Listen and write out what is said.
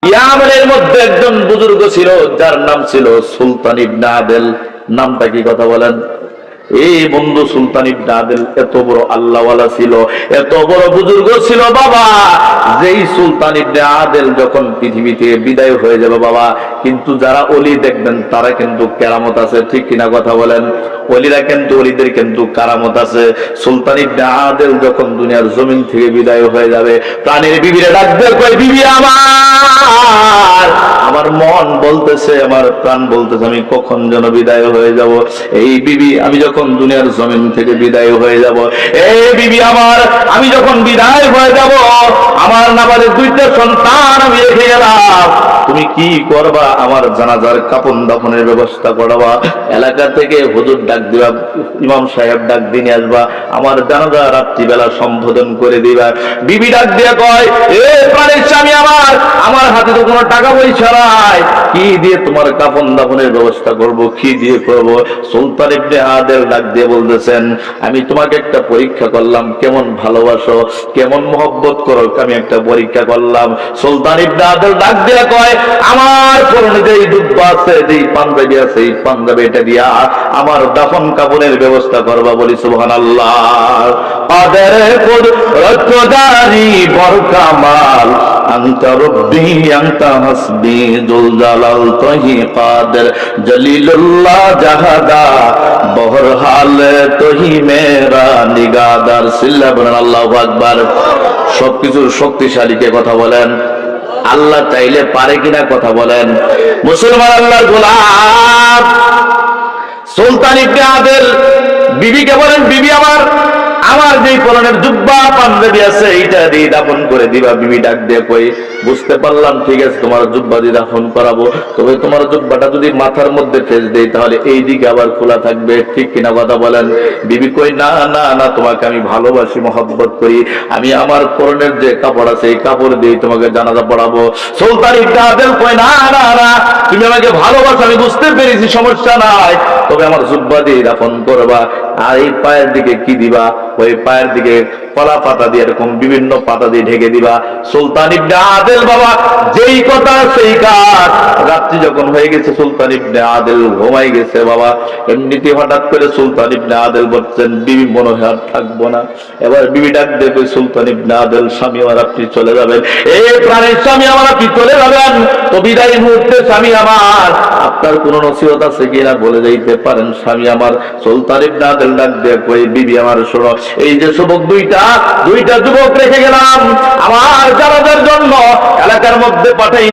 ইয়ামানের মধ্যে একজন বুজুর্গ ছিল যার নাম ছিল সুলতান ইবনে আদেল। নামটা কি কথা বলেন? এই বন্ধু সুলতান ইবনে আদেল এত বড় আল্লাহওয়ালা ছিল, এত বড় বুজুর্গ ছিল বাবা। যেই সুলতান ইবনে আদেল যখন পৃথিবী থেকে বিদায় হয়ে যাবে বাবা, কিন্তু যারা ওলি দেখবেন তারা কিন্তু কেরামত আছে, ঠিক কিনা কথা বলেন? ওলিরা কিন্তু, ওলিদের কিন্তু কারামত আছে। সুলতান ইবনে আদেল যখন দুনিয়ার জমিন থেকে বিদায় হয়ে যাবে, প্রাণের বিবিরে ডাক দিয়ে কয়, বিবি আমার মন বলতেছে, আমার প্রাণ বলতেছে আমি কখন যেন বিদায় হয়ে যাব। এই বিবি, আমি যখন দুনিয়ার জমিন থেকে বিদায় হয়ে যাব, এই বিবি আমার, আমি যখন বিদায় হয়ে যাব, আমার নাবালে দুইটা সন্তান আমি রেখে গেলাম, তুমি কি করবা? আমার জানাজার কাফন দাফনের ব্যবস্থা করবা, এলাকা থেকে হুজুর ডাক দিবা, ইমাম সাহেব ডাক দিয়ে নিয়ে আসবা, আমার জানাজা রাত্রিবেলা সম্বোধন করে দিবা। বিবি ডাক দিয়ে কয়, এ প্রাণের স্বামী আমার, আমার হাতে তো কোনো টাকা পয়সা নাই, কি দিয়ে তোমার কাফন দাফনের ব্যবস্থা করব, কি দিয়ে করব? সুলতান ইবনে আদেল ডাক দিয়ে বলতেছেন, আমি তোমাকে একটা পরীক্ষা করলাম, কেমন ভালোবাসো, কেমন মহব্বত করো, আমি একটা পরীক্ষা করলাম। সুলতান ইবনে আদেল ডাক দিয়ে কয়, আমার পরনে যেই দুব্বা আছে, যেই পাঞ্জাবি আছে, এই পাঞ্জাবিটা দিয়া আমার দাফন কাফনের ব্যবস্থা করবা। বলি সুবহানাল্লাহ। কাদের কুদরতদারি বরকামাল, আনতা রব্বি আনতা হাসবি যুল জালাল তহি কাদের জলিলুল্লাহ জাহাদা বহরহাল তহি মেরা নিগাদার। সিল্লা বলেন আল্লাহু আকবার। সবকিছুর শক্তিশালীকে কথা বলেন, আল্লাহ চাইলে পারে কিনা কথা বলেন। মুসলমান আল্লাহর গোলাম সুলতান ইবনে আদেল বিবিকে বলেন, বিবি আমার, আমার যে পরনের জুব্বা পাঞ্জাবি আছে এইটা দিয়ে দাফন করে দিবা। বিবি ডাক দিয়ে কই, বুঝতে পারলাম, ঠিক আছে তোমার জুব্বা দিয়ে দাফন করাবো, তবে তোমার জুব্বাটা যদি মাথার মধ্যে ফেস দেই তাহলে এই দিকে আবার খোলা থাকবে, ঠিক কিনা কথা বলেন? বিবি কই, না না না, তোমাকে আমি ভালোবাসি, মহব্বত করি, আমি আমার পরনের যে কাপড় আছে এই কাপড় দিয়ে তোমাকে জানাজা পড়াবো। সুলতান ইবনে আদেল কই, না না না, তুমি আমাকে ভালোবাসো আমি বুঝতে পেরেছি, সমস্যা নাই, তবে আমার জুব্বা দিয়ে দাফন করবা। আর এই পায়ের দিকে কি দিবা? ওই পায়ের দিকে কলা পাতা দিয়ে, এরকম বিভিন্ন পাতা দিয়ে ঢেকে দিবা। সুলতান ইবনে আদেল বাবা যেই কথা সেই কাজ। রাত্রি যখন হয়ে গেছে, সুলতান ইবনে আদেল ঘুমাই গেছে বাবা। এমনিতে হঠাৎ করে সুলতান ইবনে আদেল বলছেন, বিবি মনে হয় আর থাকবো না। এবার বিবি ডাক দেবে, সুলতান ইবনে আদেল, স্বামী আমার আপনি চলে যাবেন, এই প্রাণের স্বামী আমার আপনি চলে যাবেন, তো বিদায় মুহূর্তে স্বামী আমার আপনার কোন নসিহত আছে কিনা বলে যাইতে পারেন স্বামী আমার। সুলতান ইবনে আদেল ডাক দিয়ে কই, বিবি আমার শোনো, এই যে যুবক দুইটা যুবক রেখে গেলাম আমার জানাজার জন্য, এলাকার মধ্যে পাঠাই